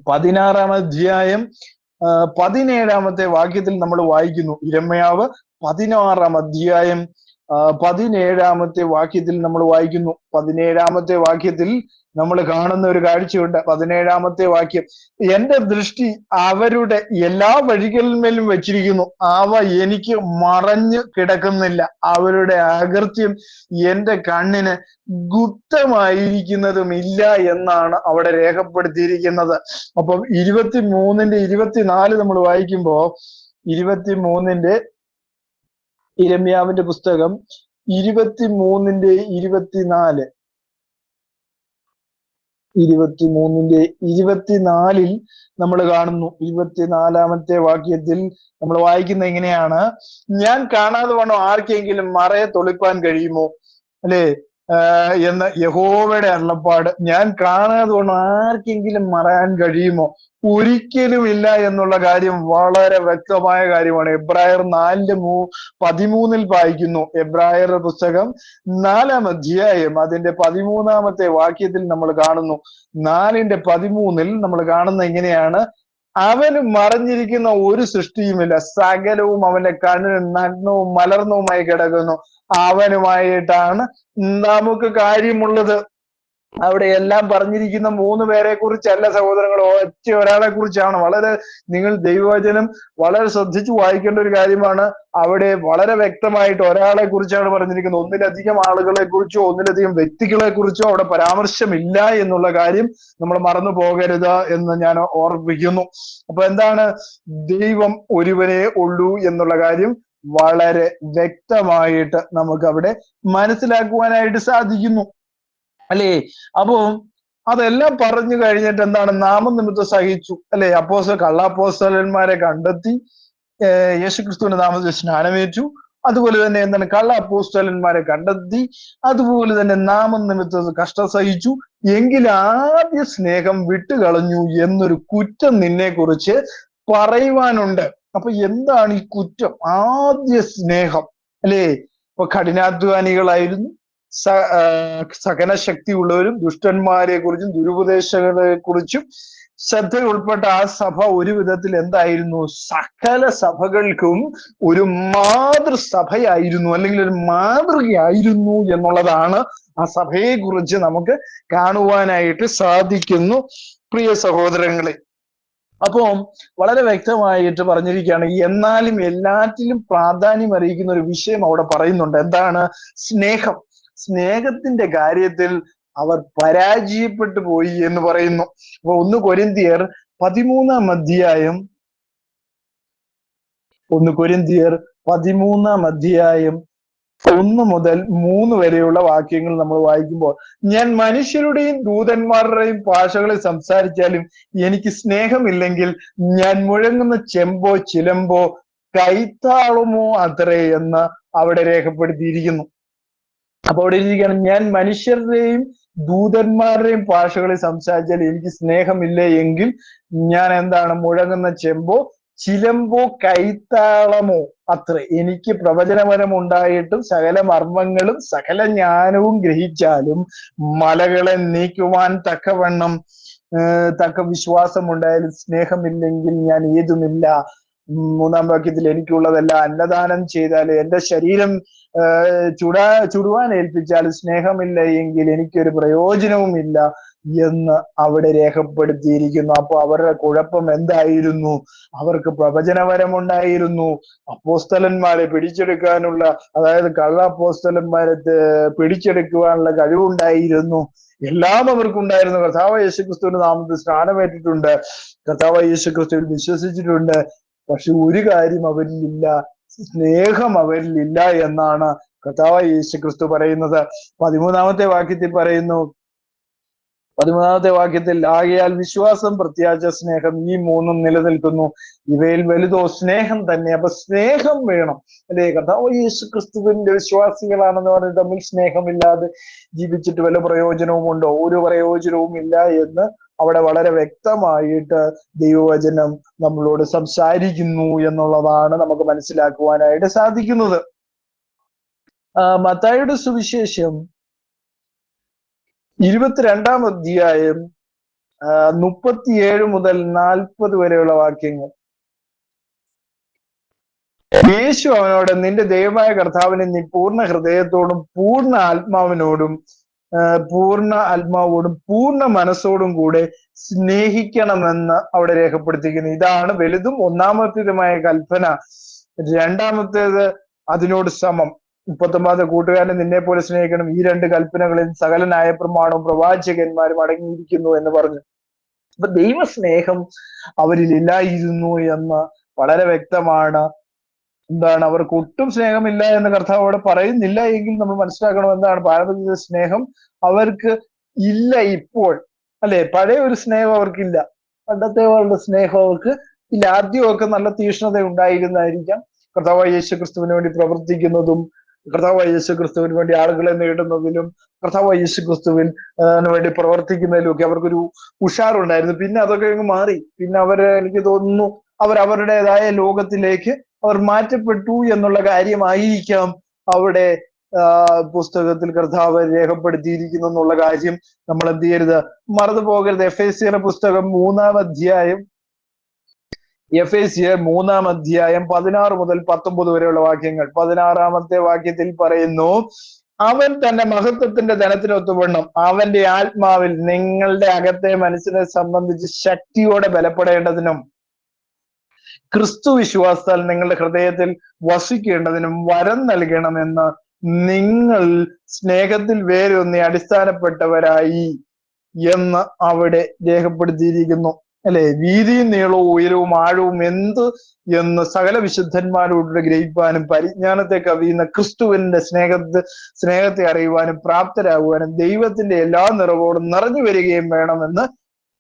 16 അധ്യായം 17 വാക്യത്തിൽ നമ്മൾ വായിക്കുന്നു. യിരെമ്യാവ് 16 അധ്യായം 17 വാക്യത്തിൽ നമ്മൾ വായിക്കുന്നു. 17 വാക്യത്തിൽ നമ്മൾ കാണുന്ന ഒരു കാഴ്ചയുണ്ട്. 17 വാക്യം, എന്റെ ദൃഷ്ടി അവരുടെ എല്ലാ വഴികളിന്മേലും വെച്ചിരിക്കുന്നു, അവ എനിക്ക് മറഞ്ഞു കിടക്കുന്നില്ല. അവരുടെ അകൃത്യം എന്റെ കണ്ണിന് ഗുപ്തമായിരിക്കുന്നതും ഇല്ല എന്നാണ് അവിടെ രേഖപ്പെടുത്തിയിരിക്കുന്നത്. അപ്പം 23-24 നമ്മൾ വായിക്കുമ്പോ, 23 യിരെമ്യാവിന്റെ പുസ്തകം 23-24 23-24 നമ്മൾ കാണുന്നു. 24 വാക്യത്തിൽ നമ്മൾ വായിക്കുന്ന എങ്ങനെയാണ്? ഞാൻ കാണാതെ വണ്ണം ആർക്കെങ്കിലും മറയെ തൊളിപ്പാൻ കഴിയുമോ? അല്ലെ? എന്ന് യഹോവയുടെ അരുളപ്പാട്. ഞാൻ കാണാതെ കൊണ്ട് ആർക്കെങ്കിലും മറയാൻ കഴിയുമോ? ഒരിക്കലും ഇല്ല എന്നുള്ള കാര്യം വളരെ വ്യക്തമായ കാര്യമാണ്. എബ്രായർ 4:13 വായിക്കുന്നു. എബ്രായർ പുസ്തകം 4-ാം അധ്യായം അതിന്റെ 13-ാമത്തെ വാക്യത്തിൽ നമ്മൾ കാണുന്നു. 4:13 നമ്മൾ കാണുന്ന ഇങ്ങനെയാണ്: അവന് മറഞ്ഞിരിക്കുന്ന ഒരു സൃഷ്ടിയുമില്ല, സകലവും അവന്റെ കണ്ണിന് നഗ്നവും മലർന്നവുമായി കിടക്കുന്നു. അവനുമായിട്ടാണ് നമുക്ക് കാര്യമുള്ളത്. അവിടെ എല്ലാം പറഞ്ഞിരിക്കുന്ന 3 പേരെ കുറിച്ചല്ല സഹോദരങ്ങൾ, ഒറ്റ ഒരാളെ കുറിച്ചാണ്. നിങ്ങൾ ദൈവവചനം വളരെ ശ്രദ്ധിച്ചു വായിക്കേണ്ട ഒരു കാര്യമാണ്. അവിടെ വളരെ വ്യക്തമായിട്ട് ഒരാളെ കുറിച്ചാണ് പറഞ്ഞിരിക്കുന്നത്. ഒന്നിലധികം ആളുകളെ കുറിച്ചോ ഒന്നിലധികം വ്യക്തികളെ കുറിച്ചോ അവിടെ പരാമർശമില്ല എന്നുള്ള കാര്യം നമ്മൾ മറന്നു പോകരുത് എന്ന് ഞാൻ ഓർമ്മിപ്പിക്കുന്നു. അപ്പൊ എന്താണ്? ദൈവം ഒരുവനേ ഉള്ളൂ എന്നുള്ള കാര്യം വളരെ വ്യക്തമായിട്ട് നമുക്ക് അവിടെ മനസ്സിലാക്കുവാനായിട്ട് സാധിക്കുന്നു, അല്ലേ? അപ്പോ അതെല്ലാം പറഞ്ഞു കഴിഞ്ഞിട്ട് എന്താണ്? നാമനിമിത്തം സഹിച്ചു, അല്ലെ? കള്ളാപ്പോസ്തലന്മാരെ കണ്ടെത്തി യേശുക്രിസ്തുവിന്റെ നാമത്തിൽ സ്നാനമേറ്റു. അതുപോലെ തന്നെ എന്താണ്? കള്ള അപ്പോസ്തലന്മാരെ കണ്ടെത്തി. അതുപോലെ തന്നെ നാമനിമിത്തം കഷ്ടം സഹിച്ചു. എങ്കിൽ ആദ്യ സ്നേഹം വിട്ടുകളഞ്ഞു എന്നൊരു കുറ്റം നിന്നെ കുറിച്ച് പറയുവാനുണ്ട്. അപ്പൊ എന്താണ് ഈ കുറ്റം? ആദ്യ സ്നേഹം, അല്ലേ? ഇപ്പൊ കഠിനാധ്വാനികളായിരുന്നു, സഹനശക്തിയുള്ളവരും ദുഷ്ടന്മാരെ കുറിച്ചും ദുരുപദേശങ്ങളെ കുറിച്ചും ശ്രദ്ധ ഉൾപ്പെട്ട ആ സഭ ഒരു വിധത്തിൽ എന്തായിരുന്നു? സകല സഭകൾക്കും ഒരു മാതൃസഭയായിരുന്നു, അല്ലെങ്കിൽ ഒരു മാതൃകയായിരുന്നു എന്നുള്ളതാണ് ആ സഭയെ കുറിച്ച് നമുക്ക് കാണുവാനായിട്ട് സാധിക്കുന്നു, പ്രിയ സഹോദരങ്ങളെ. അപ്പോ വളരെ വ്യക്തമായിട്ട് പറഞ്ഞിരിക്കുകയാണ്. എന്നാലും എല്ലാറ്റിലും പ്രാധാന്യം അറിയിക്കുന്ന ഒരു വിഷയം അവിടെ പറയുന്നുണ്ട്. എന്താണ്? സ്നേഹം. സ്നേഹത്തിന്റെ കാര്യത്തിൽ അവർ പരാജയപ്പെട്ടു പോയി എന്ന് പറയുന്നു. അപ്പൊ 1 കൊരിന്ത്യർ 13-ാം അധ്യായം 1 മുതൽ 3 വരെയുള്ള വാക്യങ്ങൾ നമ്മൾ വായിക്കുമ്പോൾ, ഞാൻ മനുഷ്യരുടെയും ദൂതന്മാരുടെയും ഭാഷകളിൽ സംസാരിച്ചാലും എനിക്ക് സ്നേഹമില്ലെങ്കിൽ ഞാൻ മുഴങ്ങുന്ന ചെമ്പോ ചിലമ്പോ കൈത്താളമോ അത്രേ എന്ന് അവിടെ രേഖപ്പെടുത്തിയിരിക്കുന്നു. അപ്പൊ അവിടെ ഇരിക്കുകയാണ്, ഞാൻ മനുഷ്യരുടെയും ദൂതന്മാരുടെയും ഭാഷകളിൽ സംസാരിച്ചാൽ എനിക്ക് സ്നേഹമില്ല എങ്കിൽ ഞാൻ എന്താണ്? മുഴങ്ങുന്ന ചെമ്പോ ചിലമ്പോ കൈത്താളമോ അത്ര. എനിക്ക് പ്രവചനപരം ഉണ്ടായിട്ടും സകല മർമ്മങ്ങളും സകല ജ്ഞാനവും ഗ്രഹിച്ചാലും മലകളെ നീക്കുവാൻ തക്ക വിശ്വാസം ഉണ്ടായാലും സ്നേഹമില്ലെങ്കിൽ ഞാൻ ഏതുമില്ല. 3-ാം വാക്യത്തിൽ എനിക്കുള്ളതല്ല അന്നദാനം ചെയ്താൽ എന്റെ ശരീരം ചുടുവാൻ ഏൽപ്പിച്ചാൽ സ്നേഹമില്ല എങ്കിൽ എനിക്കൊരു പ്രയോജനവുമില്ല എന്ന് അവിടെ രേഖപ്പെടുത്തിയിരിക്കുന്നു. അപ്പൊ അവരുടെ കുഴപ്പം എന്തായിരുന്നു? അവർക്ക് പ്രവചനപരമുണ്ടായിരുന്നു, അപ്പോസ്തലന്മാരെ പിടിച്ചെടുക്കാനുള്ള, അതായത് കള്ള അപ്പോസ്തലന്മാരെ പിടിച്ചെടുക്കുവാനുള്ള കഴിവുണ്ടായിരുന്നു. എല്ലാം അവർക്കുണ്ടായിരുന്നു. കർത്താവ് യേശുക്രിസ്തുവിന്റെ നാമത്തിൽ സ്നാനമേറ്റിട്ടുണ്ട്, കർത്താവ് യേശുക്രിസ്തുവിൽ വിശ്വസിച്ചിട്ടുണ്ട്. പക്ഷെ ഒരു കാര്യം അവരിലില്ല, സ്നേഹം അവരിലില്ല എന്നാണ് കർത്താവ് യേശുക്രിസ്തു പറയുന്നത്. 13-ാമത്തെ വാക്യത്തിൽ ആകയാൽ വിശ്വാസം, പ്രത്യാശ, സ്നേഹം, ഈ 3 നിലനിൽക്കുന്നു, ഇവയിൽ വലുതോ സ്നേഹം തന്നെ. അപ്പൊ സ്നേഹം വേണം, അല്ലെ? കർത്താവ് യേശുക്രിസ്തുവിന്റെ വിശ്വാസികളാണെന്ന് പറഞ്ഞ് തമ്മിൽ സ്നേഹമില്ലാതെ ജീവിച്ചിട്ട് വല്ല പ്രയോജനവും ഉണ്ടോ? ഒരു പ്രയോജനവും ഇല്ല എന്ന് അവിടെ വളരെ വ്യക്തമായിട്ട് ദൈവവചനം നമ്മളോട് സംസാരിക്കുന്നു എന്നുള്ളതാണ് നമുക്ക് മനസ്സിലാക്കുവാനായിട്ട് സാധിക്കുന്നത്. മത്തായിയുടെ സുവിശേഷം 22-ാം അധ്യായം 37 മുതൽ 40 വരെയുള്ള വാക്യങ്ങൾ. യേശു അവനോട്, നിന്റെ ദൈവമായ കർത്താവിനെ നീ പൂർണ്ണ ഹൃദയത്തോടും പൂർണ്ണ ആത്മാവോടും പൂർണ്ണ മനസ്സോടും കൂടെ സ്നേഹിക്കണമെന്ന് അവിടെ രേഖപ്പെടുത്തിയിരിക്കുന്നു. ഇതാണ് വലുതും ഒന്നാമത്തേതുമായ കൽപ്പന. രണ്ടാമത്തേത് അതിനോട് സമം. 39 കൂട്ടുകാരനെ നിന്നെ പോലെ സ്നേഹിക്കണം. ഈ 2 കൽപ്പനകളിൽ സകല ന്യായപ്രമാണവും പ്രവാചകന്മാരും അടങ്ങിയിരിക്കുന്നു എന്ന് പറഞ്ഞു. അപ്പൊ ദൈവസ്നേഹം അവരിൽ ഇല്ലായിരുന്നു എന്ന് വളരെ വ്യക്തമാണ്. എന്താണ്? അവർക്ക് ഒട്ടും സ്നേഹമില്ല എന്ന് കർത്താവ് അവിടെ പറയുന്നില്ല എങ്കിൽ നമ്മൾ മനസ്സിലാക്കണം എന്താണ്? പാരമ്പര്യ സ്നേഹം അവർക്ക് ഇല്ല ഇപ്പോൾ, അല്ലെ? പഴയ ഒരു സ്നേഹം അവർക്കില്ല, പണ്ടത്തെ അവരുടെ സ്നേഹം അവർക്ക് ഇല്ല. ആദ്യമൊക്കെ നല്ല തീക്ഷ്ണത ഉണ്ടായിരുന്നായിരിക്കാം, കർത്താവ് യേശുക്രിസ്തുവിന് വേണ്ടി പ്രവർത്തിക്കുന്നതും കർത്താവായ യേശു ക്രിസ്തുവിന് വേണ്ടി ആളുകളെ നേടുന്നതിലും കർത്താവായ യേശു ക്രിസ്തുവിന് വേണ്ടി പ്രവർത്തിക്കുന്നതിലും ഒക്കെ അവർക്കൊരു ഉഷാറുണ്ടായിരുന്നു. പിന്നെ അതൊക്കെ അങ്ങ് മാറി. പിന്നെ അവര്, എനിക്ക് തോന്നുന്നു, അവരുടേതായ ലോകത്തിലേക്ക് അവർ മാറ്റപ്പെട്ടു എന്നുള്ള കാര്യമായിരിക്കാം അവിടെ പുസ്തകത്തിൽ കർത്താവ് രേഖപ്പെടുത്തിയിരിക്കുന്നു എന്നുള്ള കാര്യം നമ്മൾ എന്ത് ചെയ്യരുത്, മറന്നു പോകരുത്. എഫേസ്യരുടെ പുസ്തകം 3-ാം അധ്യായം, എഫേസ്യർ 3-ാം അധ്യായം 16 മുതൽ 19 വരെയുള്ള വാക്യങ്ങൾ. 16-ാമത്തെ വാക്യത്തിൽ പറയുന്നു, അവൻ തന്റെ മഹത്വത്തിന്റെ ധനത്തിനൊത്തവണ്ണം അവന്റെ ആത്മാവിൽ നിങ്ങളുടെ അകത്തെ മനസ്സിനെ സംബന്ധിച്ച് ശക്തിയോടെ ബലപ്പെടേണ്ടതിനും ക്രിസ്തു വിശ്വാസത്താൽ നിങ്ങളുടെ ഹൃദയത്തിൽ വസിക്കേണ്ടതിനും വരം നൽകണമെന്ന് നിങ്ങൾ സ്നേഹത്തിൽ വേരൂന്നി അടിസ്ഥാനപ്പെട്ടവരായി എന്ന് അവിടെ രേഖപ്പെടുത്തിയിരിക്കുന്നു. അല്ലെ, വീതിയും നീളവും ഉയരവും ആഴവും എന്ത് എന്ന് സകല വിശുദ്ധന്മാരോട് ഗ്രഹിപ്പാനും പരിജ്ഞാനത്തെ കവിയുന്ന ക്രിസ്തുവിന്റെ സ്നേഹത്തെ അറിയുവാനും പ്രാപ്തരാകുവാനും ദൈവത്തിന്റെ എല്ലാ നിറവോടും നിറഞ്ഞു വരികയും വേണമെന്ന്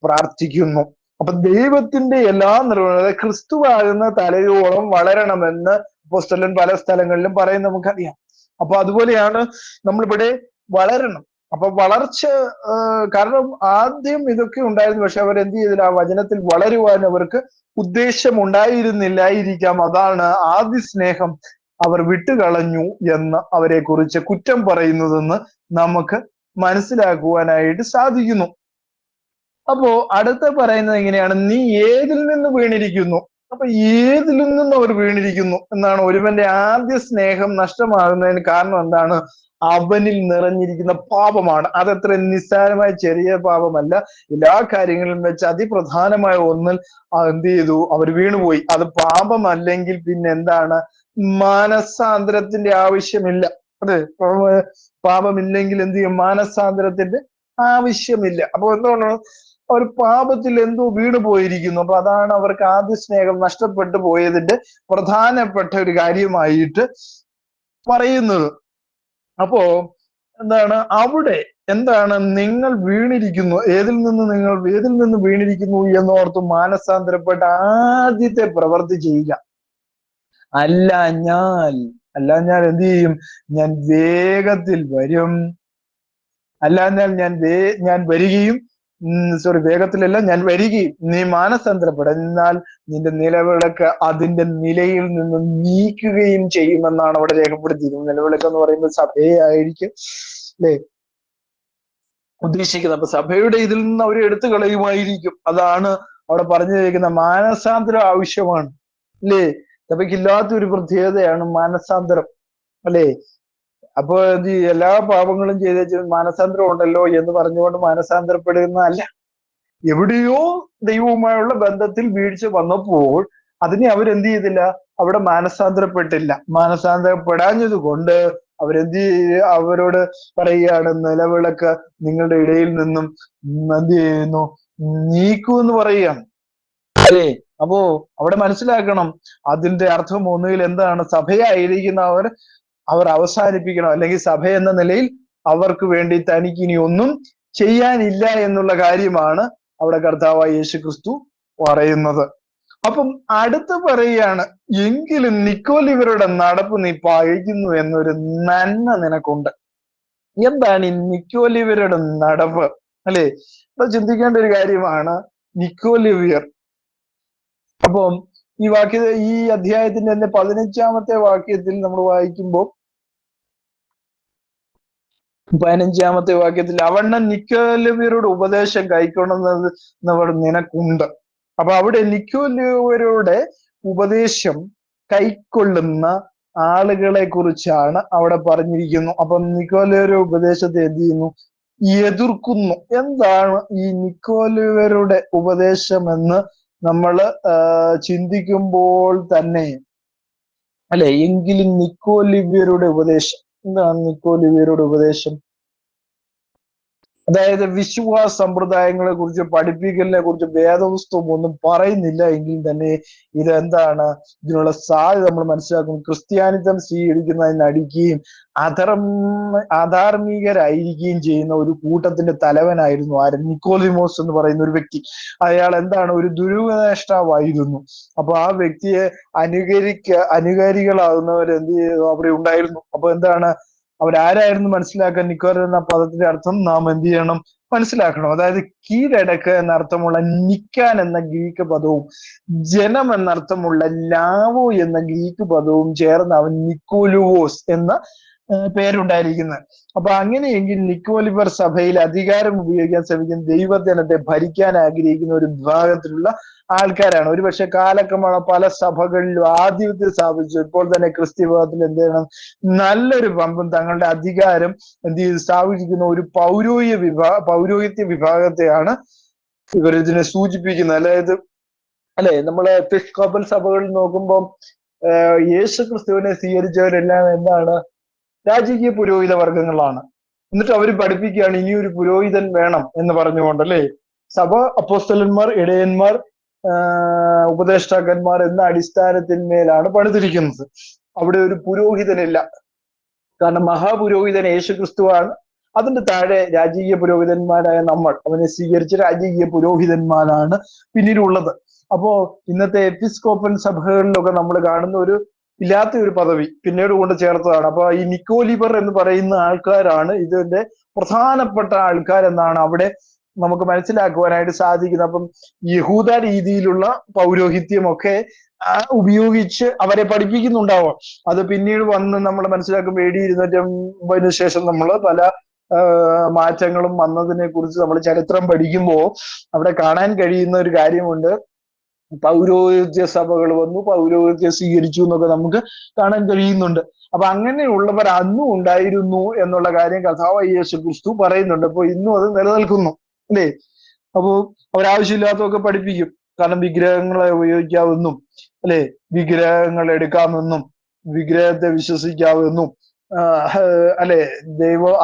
പ്രാർത്ഥിക്കുന്നു. അപ്പൊ ദൈവത്തിന്റെ എല്ലാ നിറവും, അതായത് ക്രിസ്തുവാകുന്ന തലയോളം വളരണമെന്ന് അപ്പോസ്തലൻ പല സ്ഥലങ്ങളിലും പറയുന്നത് നമുക്കറിയാം. അപ്പൊ അതുപോലെയാണ് നമ്മളിവിടെ വളരണം. അപ്പൊ വളർച്ച, കാരണം ആദ്യം ഇതൊക്കെ ഉണ്ടായിരുന്നു, പക്ഷെ അവർ എന്ത് ചെയ്തില്ല, ആ വചനത്തിൽ വളരുവാൻ അവർക്ക് ഉദ്ദേശം ഉണ്ടായിരുന്നില്ലായിരിക്കാം. അതാണ് ആദ്യ സ്നേഹം അവർ വിട്ടുകളഞ്ഞു എന്ന് അവരെ കുറിച്ച് കുറ്റം പറയുന്നതെന്ന് നമുക്ക് മനസ്സിലാക്കുവാനായിട്ട് സാധിക്കുന്നു. അപ്പോ അടുത്ത പറയുന്നത് എങ്ങനെയാണ്, നീ ഏതിൽ നിന്ന് വീണിരിക്കുന്നു. അപ്പൊ ഏതിൽ നിന്നും അവർ വീണിരിക്കുന്നു എന്നാണ്. ഒരുവന്റെ ആദ്യ സ്നേഹം നഷ്ടമാകുന്നതിന് കാരണം എന്താണ്? അവനിൽ നിറഞ്ഞിരിക്കുന്ന പാപമാണ്. അതത്ര നിസ്സാരമായ ചെറിയ പാപമല്ല. എല്ലാ കാര്യങ്ങളിലും വെച്ച് അതിപ്രധാനമായ ഒന്നിൽ എന്ത് ചെയ്തു, അവർ വീണുപോയി. അത് പാപമല്ലെങ്കിൽ പിന്നെ എന്താണ്? മാനസാന്തരത്തിന്റെ ആവശ്യമില്ല. അതെ, പാപമില്ലെങ്കിൽ എന്ത് ചെയ്യും? മാനസാന്തരത്തിന്റെ ആവശ്യമില്ല. അപ്പൊ എന്താണ്, അവർ പാപത്തിൽ എന്തോ വീണു പോയിരിക്കുന്നു. അപ്പൊ അതാണ് അവർക്ക് ആദ്യ സ്നേഹം നഷ്ടപ്പെട്ടു പോയതിന്റെ പ്രധാനപ്പെട്ട ഒരു കാര്യമായിട്ട് പറയുന്നത്. അപ്പോ എന്താണ് അവിടെ, എന്താണ്, നിങ്ങൾ വീണിരിക്കുന്നു, ഏതിൽ നിന്ന് വീണിരിക്കുന്നു എന്നോർത്ത് മാനസാന്തരപ്പെട്ട ആദ്യത്തെ പ്രവൃത്തി ചെയ്യുക. അല്ലാഞ്ഞാൽ എന്ത് ചെയ്യും? ഞാൻ വേഗത്തിൽ വരും. അല്ലാഞ്ഞാൽ ഞാൻ വരികയും, വേഗത്തിലല്ല, ഞാൻ വരികയും നീ മാനസാന്തരപ്പെടും, എന്നാൽ നിന്റെ നിലവിളക്ക് അതിന്റെ നിലയിൽ നിന്ന് നീക്കുകയും ചെയ്യുമെന്നാണ് അവിടെ രേഖപ്പെടുത്തിയിരിക്കുന്നത്. നിലവിളക്ക് എന്ന് പറയുമ്പോൾ സഭയെ ആയിരിക്കും അല്ലെ ഉദ്ദേശിക്കുന്നത്. അപ്പൊ സഭയുടെ ഇതിൽ നിന്ന് അവർ എടുത്തു കളയുമായിരിക്കും. അതാണ് അവിടെ പറഞ്ഞു തന്നിരിക്കുന്ന മാനസാന്തരം ആവശ്യമാണ് അല്ലേ. സഭയ്ക്ക് ഇല്ലാത്ത ഒരു പ്രത്യേകതയാണ് മാനസാന്തരം അല്ലേ. അപ്പൊ എല്ലാ പാപങ്ങളും ചെയ്ത മാനസാന്തരം ഉണ്ടല്ലോ എന്ന് പറഞ്ഞുകൊണ്ട് മാനസാന്തരപ്പെടുന്നതല്ല. എവിടെയോ ദൈവവുമായുള്ള ബന്ധത്തിൽ വീഴ്ച വന്നപ്പോൾ അതിനെ അവരെന്ത് ചെയ്തില്ല, അവിടെ മാനസാന്തരപ്പെട്ടില്ല. മാനസാന്തരപ്പെടാഞ്ഞത് കൊണ്ട് അവരോട് പറയുകയാണ്, നിലവിളക്ക് നിങ്ങളുടെ ഇടയിൽ നിന്നും എന്ത് ചെയ്യുന്നു, നീക്കൂ എന്ന് പറയുകയാണ് അല്ലേ. അപ്പോ അവിടെ മനസ്സിലാക്കണം, അതിന്റെ അർത്ഥം ഒന്നുകിൽ എന്താണ്, സഭയായിരിക്കുന്നവർ അവർ അവസാനിപ്പിക്കണം, അല്ലെങ്കിൽ സഭ എന്ന നിലയിൽ അവർക്ക് വേണ്ടി തനിക്ക് ഇനി ഒന്നും ചെയ്യാനില്ല എന്നുള്ള കാര്യമാണ് അവിടെ കർത്താവായ യേശു ക്രിസ്തു പറയുന്നത്. അപ്പം അടുത്ത് പറയുകയാണ്, എങ്കിലും നിക്കോലിവരുടെ നടപ്പ് നീ പഴിക്കുന്നു എന്നൊരു നന്മ നിനക്കുണ്ട്. എന്താണ് ഈ നിക്കോലിവരുടെ നടപ്പ് അല്ലെ? അപ്പൊ ചിന്തിക്കേണ്ട ഒരു കാര്യമാണ് നിക്കോലിവിയർ. അപ്പം ഈ അധ്യായത്തിന്റെ തന്നെ 15-ാമത്തെ വാക്യത്തിൽ നമ്മൾ വായിക്കുമ്പോൾ, 15-ാമത്തെ വാക്യത്തിൽ അവണ്ണൻ നിക്കോലിവരുടെ ഉപദേശം കൈക്കൊള്ളുന്നത് നിനക്കുണ്ട്. അപ്പൊ അവിടെ നിക്കോലിവരുടെ ഉപദേശം കൈക്കൊള്ളുന്ന ആളുകളെ കുറിച്ചാണ് അവിടെ പറഞ്ഞിരിക്കുന്നു. അപ്പം നിക്കോലിവരുടെ ഉപദേശത്തെ എന്ത് ചെയ്യുന്നു, എതിർക്കുന്നു. എന്താണ് ഈ നിക്കോലിവരുടെ ഉപദേശം എന്ന് നമ്മൾ ചിന്തിക്കുമ്പോൾ തന്നെ അല്ലെ, എങ്കിലും നിക്കോലിവ്യരുടെ ഉപദേശം എന്താണ്? നിക്കോലിവ്യരുടെ ഉപദേശം അതായത് വിശ്വാസ സമ്പ്രദായങ്ങളെ കുറിച്ച് പഠിപ്പിക്കലിനെ കുറിച്ച് വേദപുസ്തകം ഒന്നും പറയുന്നില്ല എങ്കിൽ തന്നെ ഇതെന്താണ്, ഇതിനുള്ള സാധ്യത നമ്മൾ മനസ്സിലാക്കും. ക്രിസ്ത്യാനിത്വം സ്വീകരിക്കുന്നതിന് അടിക്കുകയും അധാർമികരായിരിക്കുകയും ചെയ്യുന്ന ഒരു കൂട്ടത്തിന്റെ തലവനായിരുന്നു ആര്? നിക്കോദിമോസ് എന്ന് പറയുന്ന ഒരു വ്യക്തി. അയാൾ എന്താണ്, ഒരു ദുരുപദേഷ്ടാവായിരുന്നു. അപ്പൊ ആ വ്യക്തിയെ അനുകരികളാകുന്നവർ എന്ത് ചെയ്തു അവിടെ ഉണ്ടായിരുന്നു. അപ്പൊ എന്താണ്, അവരാരായിരുന്നു മനസ്സിലാക്കാൻ? നിക്കോർ എന്ന പദത്തിന്റെ അർത്ഥം നാം എന്ത് ചെയ്യണം, മനസ്സിലാക്കണം. അതായത് കീഴടക്ക് എന്നർത്ഥമുള്ള നിക്കാൻ എന്ന ഗ്രീക്ക് പദവും ജനം എന്നർത്ഥമുള്ള ലാവോ എന്ന ഗ്രീക്ക് പദവും ചേർന്ന് അവൻ നിക്കോലുവോസ് എന്ന പേരുണ്ടായിരിക്കുന്നത്. അപ്പൊ അങ്ങനെയെങ്കിൽ നിക്കോലിബർ സഭയിൽ അധികാരം ഉപയോഗിക്കാൻ ശ്രമിക്കുന്ന ദൈവജനത്തെ ഭരിക്കാൻ ആഗ്രഹിക്കുന്ന ഒരു വിഭാഗത്തിലുള്ള ആൾക്കാരാണ്. ഒരുപക്ഷെ കാലക്രമേണ പല സഭകളിലും ആധിപത്യം സ്ഥാപിച്ചു. ഇപ്പോൾ തന്നെ ക്രിസ്ത്യ വിഭാഗത്തിൽ എന്ത് ചെയ്യണം, നല്ലൊരു പമ്പും തങ്ങളുടെ അധികാരം എന്ത് ചെയ്ത് സ്ഥാപിച്ചിരിക്കുന്ന ഒരു പൗരോഹിത്യ വിഭാഗത്തെയാണ് ഇവർ ഇതിനെ സൂചിപ്പിക്കുന്നത്. അല്ലെ നമ്മളെ എപ്പിസ്കോപ്പൽ സഭകളിൽ നോക്കുമ്പോൾ യേശു ക്രിസ്തുവിനെ സ്വീകരിച്ചവരെല്ലാം എന്താണ്, രാജകീയ പുരോഹിത വർഗങ്ങളാണ്. എന്നിട്ട് അവർ പഠിപ്പിക്കുകയാണ് ഇനിയൊരു പുരോഹിതൻ വേണം എന്ന് പറഞ്ഞുകൊണ്ട്. അല്ലെ, സഭ അപ്പോസ്തലന്മാർ, ഇടയന്മാർ, ഉപദേഷ്ടാക്കന്മാർ എന്ന അടിസ്ഥാനത്തിന്മേലാണ് പണിതിരിക്കുന്നത്. അവിടെ ഒരു പുരോഹിതനില്ല. കാരണം മഹാപുരോഹിതൻ യേശു ക്രിസ്തുവാണ്. അതിന്റെ താഴെ രാജകീയ പുരോഹിതന്മാരായ നമ്മൾ അവനെ സ്വീകരിച്ച രാജകീയ പുരോഹിതന്മാരാണ് പിന്നീടുള്ളത്. അപ്പോ ഇന്നത്തെ എപ്പിസ്കോപ്പൽ സഭകളിലൊക്കെ നമ്മൾ കാണുന്ന ഒരു ഇല്ലാത്ത ഒരു പദവി പിന്നീട് കൊണ്ട് ചേർത്തതാണ്. അപ്പൊ ഈ നിക്കോലിബർ എന്ന് പറയുന്ന ആൾക്കാരാണ് ഇതിന്റെ പ്രധാനപ്പെട്ട ആൾക്കാരെന്നാണ് അവിടെ നമുക്ക് മനസ്സിലാക്കുവാനായിട്ട് സാധിക്കുന്നത്. അപ്പം യഹൂദ രീതിയിലുള്ള പൗരോഹിത്യമൊക്കെ ഉപയോഗിച്ച് അവരെ പഠിപ്പിക്കുന്നുണ്ടാവാം. അത് പിന്നീട് വന്ന് നമ്മൾ മനസ്സിലാക്കുമ്പോൾ AD 250 ശേഷം നമ്മൾ പല മാറ്റങ്ങളും വന്നതിനെ കുറിച്ച് നമ്മൾ ചരിത്രം പഠിക്കുമ്പോൾ അവിടെ കാണാൻ കഴിയുന്ന ഒരു കാര്യമുണ്ട്. പൗരോഹിത്യ സഭകൾ വന്നു, പൗരോഹിത്യം സ്വീകരിച്ചു എന്നൊക്കെ നമുക്ക് കാണാൻ കഴിയുന്നുണ്ട്. അപ്പൊ അങ്ങനെയുള്ളവർ അന്നും ഉണ്ടായിരുന്നു എന്നുള്ള കാര്യം കർത്താവായ യേശു ക്രിസ്തു പറയുന്നുണ്ട്. അപ്പൊ ഇന്നും അത് നിലനിൽക്കുന്നു, അല്ലേ? അപ്പോ അവരാവശ്യമില്ലാത്തതൊക്കെ പഠിപ്പിക്കും. കാരണം വിഗ്രഹങ്ങളെ ഉപയോഗിക്കാമെന്നും, അല്ലെ, വിഗ്രഹങ്ങൾ എടുക്കാമെന്നും, വിഗ്രഹത്തെ വിശ്വസിക്കാമെന്നും, അല്ലെ,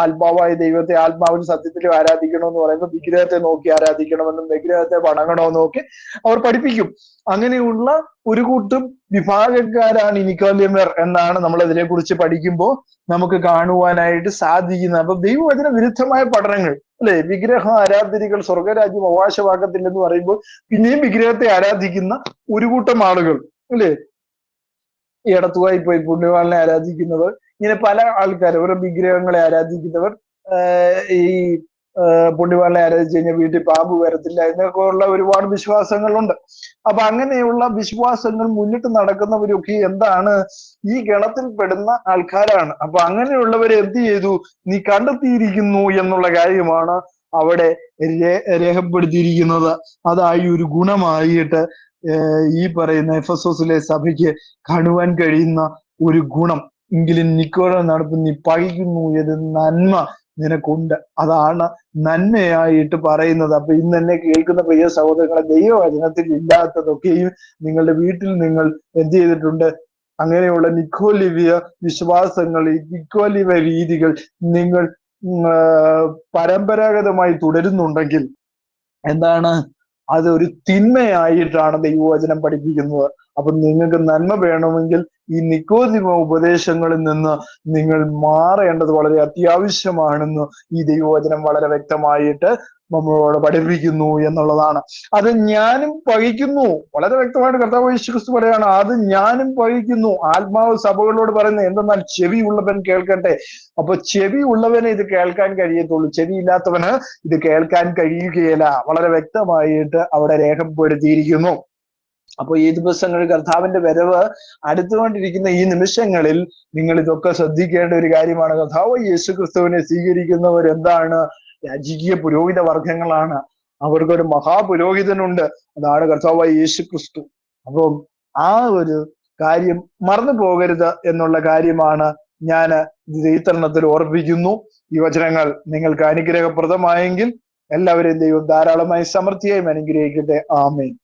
ആത്മാവായ ദൈവത്തെ ആത്മാവിന് സത്യത്തിലും ആരാധിക്കണമെന്ന് പറയുമ്പോൾ വിഗ്രഹത്തെ നോക്കി ആരാധിക്കണമെന്നും വിഗ്രഹത്തെ വണങ്ങണമെന്നും ഒക്കെ അവർ പഠിപ്പിക്കും. അങ്ങനെയുള്ള ഒരു കൂട്ടം വിഭാഗക്കാരാണ് നിക്കോലിയർ എന്നാണ് നമ്മൾ ഇതിനെ കുറിച്ച് പഠിക്കുമ്പോൾ നമുക്ക് കാണുവാനായിട്ട് സാധിക്കുന്നത്. അപ്പൊ ദൈവവചന വിരുദ്ധമായ പഠനങ്ങൾ, അല്ലെ, വിഗ്രഹ ആരാധനകൾ സ്വർഗരാജ്യം അവകാശമാക്കത്തില്ലെന്ന് പറയുമ്പോൾ പിന്നെയും വിഗ്രഹത്തെ ആരാധിക്കുന്ന ഒരു കൂട്ടം ആളുകൾ, അല്ലെ, ഈ ഇടത്തുവായി പോയി പുണ്യവാളിനെ ആരാധിക്കുന്നവർ, ഇങ്ങനെ പല ആൾക്കാർ, ഓരോ വിഗ്രഹങ്ങളെ ആരാധിക്കുന്നവർ, ഈ പുണ്യവാളിനെ ആരാധിച്ചു കഴിഞ്ഞാൽ വീട്ടിൽ പാമ്പ് വരത്തില്ല എന്നൊക്കെ ഉള്ള ഒരുപാട് വിശ്വാസങ്ങളുണ്ട്. അപ്പൊ അങ്ങനെയുള്ള വിശ്വാസങ്ങൾ മുന്നിട്ട് നടക്കുന്നവരൊക്കെ എന്താണ്, ഈ ഗണത്തിൽ പെടുന്ന ആൾക്കാരാണ്. അപ്പൊ അങ്ങനെയുള്ളവരെ എന്ത് ചെയ്തു, നീ കണ്ടെത്തിയിരിക്കുന്നു എന്നുള്ള കാര്യമാണ് അവിടെ രേഖപ്പെടുത്തിയിരിക്കുന്നത്. അതായി ഒരു ഗുണമായിട്ട് ഈ പറയുന്ന എഫെസോസിലെ സഭയ്ക്ക് കാണുവാൻ കഴിയുന്ന ഒരു ഗുണം. എങ്കിലും നിക്കോളെ നടത്തും, നീ പഴിക്കുന്നു എന്ന് നന്മ നിനക്കുണ്ട്. അതാണ് നന്മയായിട്ട് പറയുന്നത്. അപ്പൊ ഇന്ന് എന്നെ കേൾക്കുന്ന പ്രിയ സഹോദരങ്ങളെ, ദൈവവചനത്തിൽ ഇല്ലാത്തതൊക്കെയും നിങ്ങളുടെ വീട്ടിൽ നിങ്ങൾ എന്ത് ചെയ്തിട്ടുണ്ട്, അങ്ങനെയുള്ള നിക്കോലിവ്യ വിശ്വാസങ്ങൾ, നിക്കോലിവ രീതികൾ നിങ്ങൾ പരമ്പരാഗതമായി തുടരുന്നുണ്ടെങ്കിൽ എന്താണ്, അതൊരു തിന്മയായിട്ടാണ് ദൈവവചനം പഠിപ്പിക്കുന്നത്. അപ്പൊ നിങ്ങൾക്ക് നന്മ വേണമെങ്കിൽ ഈ നിക്കോദിമ ഉപദേശങ്ങളിൽ നിന്ന് നിങ്ങൾ മാറേണ്ടത് വളരെ അത്യാവശ്യമാണെന്ന് ഈ ദൈവവചനം വളരെ വ്യക്തമായിട്ട് നമ്മളോട് പഠിപ്പിക്കുന്നു എന്നുള്ളതാണ്. അത് ഞാനും പഴിക്കുന്നു, വളരെ വ്യക്തമായിട്ട് കർത്താവ് യേശു ക്രിസ്തു പറയാണ്, അത് ഞാനും പഴിക്കുന്നു. ആത്മാവ് സഭകളോട് പറയുന്നത് എന്തെന്നാൽ ചെവി ഉള്ളവൻ കേൾക്കട്ടെ. അപ്പൊ ചെവി ഉള്ളവനെ ഇത് കേൾക്കാൻ കഴിയത്തുള്ളൂ, ചെവി ഇല്ലാത്തവന് ഇത് കേൾക്കാൻ കഴിയുകയില്ല. വളരെ വ്യക്തമായിട്ട് അവിടെ രേഖപ്പെടുത്തിയിരിക്കുന്നു. അപ്പൊ ഈ ദിവസങ്ങളിൽ കർത്താവിന്റെ വരവ് അടുത്തുകൊണ്ടിരിക്കുന്ന ഈ നിമിഷങ്ങളിൽ നിങ്ങൾ ഇതൊക്കെ ശ്രദ്ധിക്കേണ്ട ഒരു കാര്യമാണ്. കർത്താവ് യേശു ക്രിസ്തുവിനെ സ്വീകരിക്കുന്നവർ എന്താണ്, രാജകീയ പുരോഹിത വർഗങ്ങളാണ്. അവർക്കൊരു മഹാപുരോഹിതനുണ്ട്, അതാണ് കർത്താവായ യേശു ക്രിസ്തു. അപ്പം ആ ഒരു കാര്യം മറന്നു പോകരുത് എന്നുള്ള കാര്യമാണ് ഞാൻ ഈ തരുണത്തിൽ ഓർപ്പിക്കുന്നു. ഈ വചനങ്ങൾ നിങ്ങൾക്ക് അനുഗ്രഹപ്രദമായെങ്കിൽ എല്ലാവരെയും ദൈവം ധാരാളമായി സമൃദ്ധിയായും അനുഗ്രഹിക്കട്ടെ. ആമേൻ.